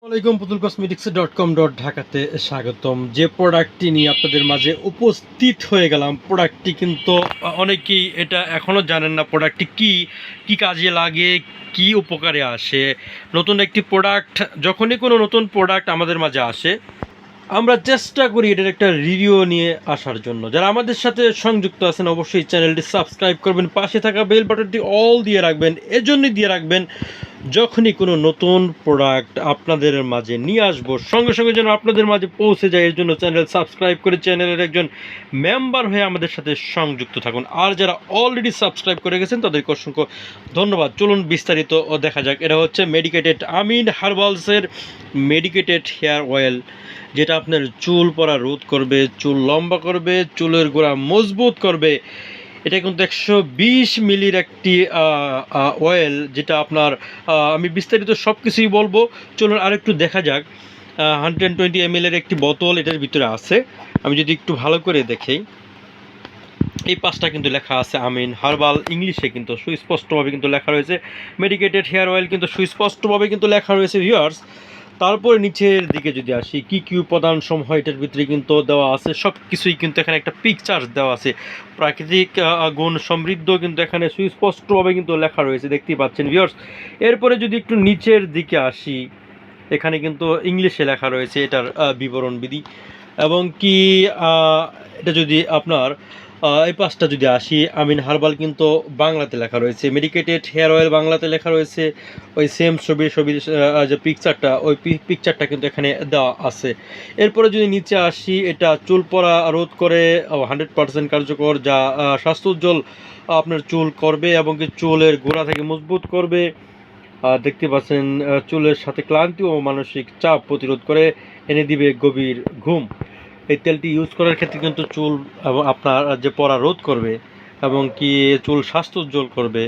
আসসালামাইকুম পুতুল কসমেটিক্স.com ঢাকাতে স্বাগতম। যে প্রোডাক্টটি নিয়ে আপনাদের মাঝে উপস্থিত হয়ে গেলাম, প্রোডাক্টটি কিন্তু অনেকেই এটা এখনও জানেন না প্রোডাক্টটি কি কাজে লাগে, কি উপকারে আসে। নতুন একটি প্রোডাক্ট, যখনই কোনো নতুন প্রোডাক্ট আমাদের মাঝে আসে আমরা চেষ্টা করি এটার একটা রিভিউ নিয়ে আসার জন্য। যারা আমাদের সাথে সংযুক্ত আছেন অবশ্যই চ্যানেলটি সাবস্ক্রাইব করবেন, পাশে থাকা বেল বাটনটি অল দিয়ে রাখবেন। এজন্যই দিয়ে রাখবেন যখনই কোনো নতুন প্রোডাক্ট আপনাদের মাঝে নিয়ে আসবো সঙ্গে সঙ্গে যেন আপনাদের মাঝে পৌঁছে যায়। এর জন্য চ্যানেল সাবস্ক্রাইব করে চ্যানেলের একজন মেম্বার হয়ে আমাদের সাথে সংযুক্ত থাকুন। আর যারা অলরেডি সাবস্ক্রাইব করে গেছেন তাদেরকে অসংখ্য ধন্যবাদ। চলুন বিস্তারিত দেখা যাক। এটা হচ্ছে মেডিকেটেড আমিন হার্বালসের মেডিকেটেড হেয়ার অয়েল, যেটা আপনার চুল পড়া রোধ করবে, চুল লম্বা করবে, চুলের গোড়া মজবুত করবে। এটা কিন্তু 120 মিলির একটি অয়েল, যেটা আপনার আমি বিস্তারিত সব কিছুই বলবো। চলুন আরেকটু দেখা যাক। 120 ml একটি বোতল এটার ভিতরে আছে। আমি যদি একটু ভালো করে দেখি, এই পাঁচটা কিন্তু লেখা আছে আমিন হার্বাল, ইংলিশে কিন্তু সুস্পষ্টভাবে কিন্তু লেখা রয়েছে। মেডিকেটেড হেয়ার অয়েল কিন্তু সুস্পষ্টভাবে কিন্তু লেখা রয়েছে ভিউয়ার্স। তারপরে নিচের দিকে যদি আসি, কি উপাদান সমূহ এটার ভিতরে কিন্তু দেওয়া আছে, সব কিছুই কিন্তু এখানে একটা পিকচার দেওয়া আছে। প্রাকৃতিক গুণ সমৃদ্ধ কিন্তু এখানে সুস্পষ্টভাবে কিন্তু লেখা রয়েছে, দেখতেই পাচ্ছেন ভিউয়ার্স। এরপরে যদি একটু নিচের দিকে আসি, এখানে কিন্তু ইংলিশে লেখা রয়েছে এটার বিবরণবিধি। এবং কি এটা যদি আপনার এই পাঁচটা যদি আসি, আমিন হার্বাল কিন্তু বাংলাতে লেখা রয়েছে, মেডিকেটেড হেয়ার অয়েল বাংলাতে লেখা রয়েছে। ওই সেম ছবি যে পিকচারটা, ওই পিকচারটা কিন্তু এখানে দেওয়া আছে। এরপরে যদি নিচে আসি, এটা চুল পড়া রোধ করে, 100% কার্যকর, যা স্বাস্থ্যোজ্জ্বল আপনার চুল করবে এবং কি চুলের গোড়া থেকে মজবুত করবে। দেখতে পাচ্ছেন চুলের সাথে ক্লান্তি ও মানসিক চাপ প্রতিরোধ করে, এনে দিবে গভীর ঘুম। এই তেলটি ইউজ করার ক্ষেত্রে কিন্তু চুল এবং আপনার যে পড়া রোধ করবে এবং কি চুল স্বাস্থ্যোজ্জ্বল করবে,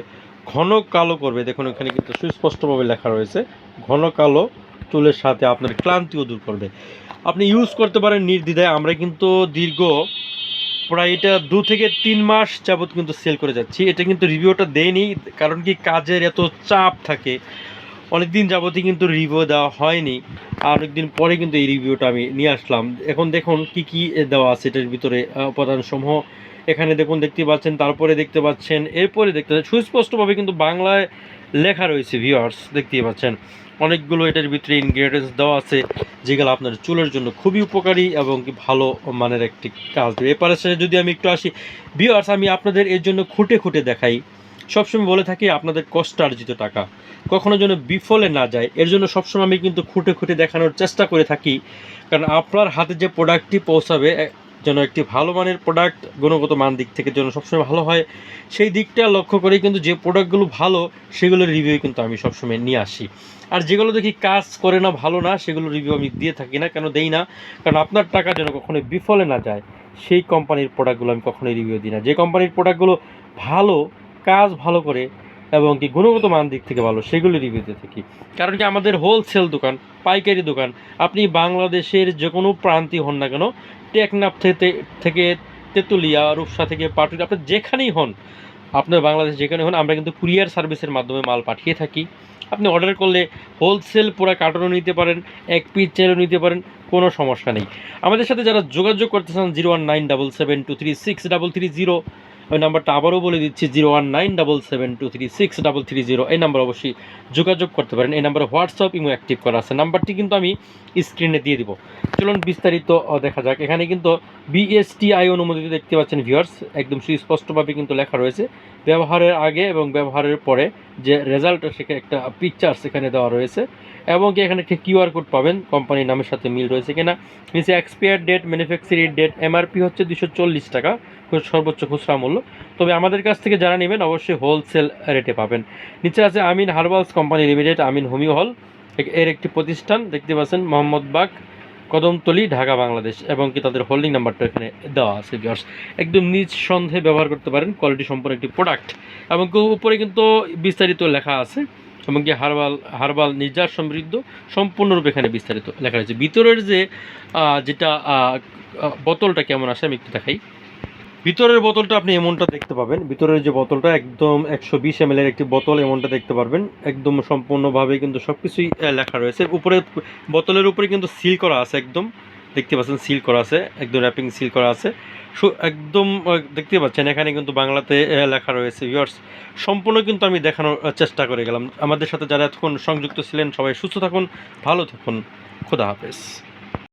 ঘন কালো করবে। দেখুন এখানে কিন্তু সুস্পষ্টভাবে লেখা রয়েছে, ঘন কালো চুলের সাথে আপনার ক্লান্তিও দূর করবে। আপনি ইউজ করতে পারেন নির্দ্বিধায়। আমরা কিন্তু দীর্ঘ প্রায় এটা 2 থেকে 3 মাস যাবৎ কিন্তু সেল করে যাচ্ছি। এটা কিন্তু রিভিউটা দেয়নি, কারণ কি কাজের এত চাপ থাকে, অনেক দিন যাবতই কিন্তু রিভিউ দেওয়া হয়নি। আর অনেকদিন পরে কিন্তু এই রিভিউটা আমি নিয়ে আসলাম। এখন দেখুন কি দেওয়া আছে এটার ভিতরে, উপাদানসমূহ এখানে দেখুন, দেখতে পাচ্ছেন। তারপরে দেখতে পাচ্ছেন, এরপরে দেখতে পাচ্ছেন সুস্পষ্টভাবে কিন্তু বাংলায় লেখা রয়েছে ভিউয়ার্স, দেখতেই পাচ্ছেন। অনেকগুলো এটার ভিতরে ইনগ্রেডিয়েন্টস দেওয়া আছে, যেগুলো আপনার চুলের জন্য খুবই উপকারী এবং কি ভালো মানের একটি কাজ দেবে। এরপরে যদি আমি একটু আসি ভিউয়ার্স, আমি আপনাদের এর জন্য খুঁটে দেখাই। সবসময় বলে থাকি আপনাদের কষ্টার্জিত টাকা কখনো যেন বিফলে না যায়, এর জন্য সবসময় আমি কিন্তু খুঁটে দেখানোর চেষ্টা করে থাকি। কারণ আপনার হাতে যে প্রোডাক্টটি পৌঁছাবে যেন একটি ভালো মানের প্রোডাক্ট, গুণগত মান দিক থেকে যেন সবসময় ভালো হয়, সেই দিকটা লক্ষ্য করে কিন্তু যে প্রোডাক্টগুলো ভালো সেগুলোর রিভিউ কিন্তু আমি সবসময় নিয়ে আসি। আর যেগুলো দেখি কাজ করে না, ভালো না, সেগুলো রিভিউ আমি দিয়ে থাকি না। কেন দেই না? কারণ আপনার টাকা যেন কখনোই বিফলে না যায়, সেই কোম্পানির প্রোডাক্টগুলো আমি কখনোই রিভিউ দিই না। যে কোম্পানির প্রোডাক্টগুলো ভালো, কাজ ভালো করে এবং কি গুণগত মান দিক থেকে ভালো, সেগুলো রিভিউ দিয়ে থাকি। কারণ কি আমাদের হোলসেল দোকান, পাইকারি দোকান। আপনি বাংলাদেশের যে কোনো প্রান্তি হন না কেন, টেকনাফ থেকে তেঁতুলিয়া, রূপসা থেকে পাটুলি, আপনি যেখানেই হন, আপনার বাংলাদেশ যেখানে হন, আমরা কিন্তু কুরিয়ার সার্ভিসের মাধ্যমে মাল পাঠিয়ে থাকি। আপনি অর্ডার করলে হোলসেল পুরো কার্টনও নিতে পারেন, এক পিস চাইলেও নিতে পারেন, কোনো সমস্যা নেই। আমাদের সাথে যারা যোগাযোগ করতে চান 01977236330, ওই নাম্বারটা আবারও বলে দিচ্ছি, 01977236330। এই নাম্বার অবশ্যই যোগাযোগ করতে পারেন। এই নাম্বারে হোয়াটসঅ্যাপ ইমো অ্যাক্টিভ করা আছে, নাম্বারটি কিন্তু আমি স্ক্রিনে দিয়ে দিব। চলুন বিস্তারিত দেখা যাক। এখানে কিন্তু বিএসটিআই অনুমোদিত, দেখতে পাচ্ছেন ভিউয়ার্স, একদম সুস্পষ্টভাবে কিন্তু লেখা রয়েছে। ব্যবহারের আগে এবং ব্যবহারের পরে যে রেজাল্ট, সেখানে একটা পিকচার সেখানে দেওয়া রয়েছে এবং কি এখানে একটা কিউআর কোড পাবেন, কোম্পানির নামের সাথে মিল রয়েছে কিনা। নিচে expire date, manufacturing date, MRP হচ্ছে 240 টাকা সর্বোচ্চ খুচরা মূল্য। তবে আমাদের কাছ থেকে যারা নেবেন অবশ্যই হোলসেল রেটে পাবেন। নিচে আছে আমিন হার্বালস কোম্পানি লিমিটেড, আমিন হোমিও হল, এর একটি প্রতিষ্ঠান, দেখতে পাচ্ছেন, মোহাম্মদবাগ, কদমতলী, ঢাকা, বাংলাদেশ। এবং কি তাদের হোল্ডিং নাম্বারটা এখানে দেওয়া আছে ভিউয়ার্স। একদম নিঃসন্দেহে ব্যবহার করতে পারেন, কোয়ালিটি সম্পন্ন একটি প্রোডাক্ট। এবং উপরে কিন্তু বিস্তারিত লেখা আছে এবং কি হার্বাল নির্যাস সমৃদ্ধ, সম্পূর্ণরূপে এখানে বিস্তারিত লেখা রয়েছে। ভিতরের যে যেটা বোতলটা কেমন আসে আমি একটু দেখাই। ভিতরের বোতলটা আপনি এমনটা দেখতে পাবেন, ভিতরের যে বোতলটা একদম 120 ml এর একটি বোতল, এমনটা দেখতে পারবেন। একদম সম্পূর্ণভাবে কিন্তু সব কিছুই লেখা রয়েছে। উপরে বোতলের উপরে কিন্তু সিল করা আছে, একদম দেখতে পাচ্ছেন সিল করা আছে, একদম র্যাপিং সিল করা আছে। একদম দেখতে পাচ্ছেন এখানে কিন্তু বাংলাতে লেখা রয়েছে। ভিউয়ার্স, সম্পূর্ণ কিন্তু আমি দেখানোর চেষ্টা করে গেলাম। আমাদের সাথে যারা এতক্ষণ সংযুক্ত ছিলেন সবাই সুস্থ থাকুন, ভালো থাকুন, খোদা হাফেজ।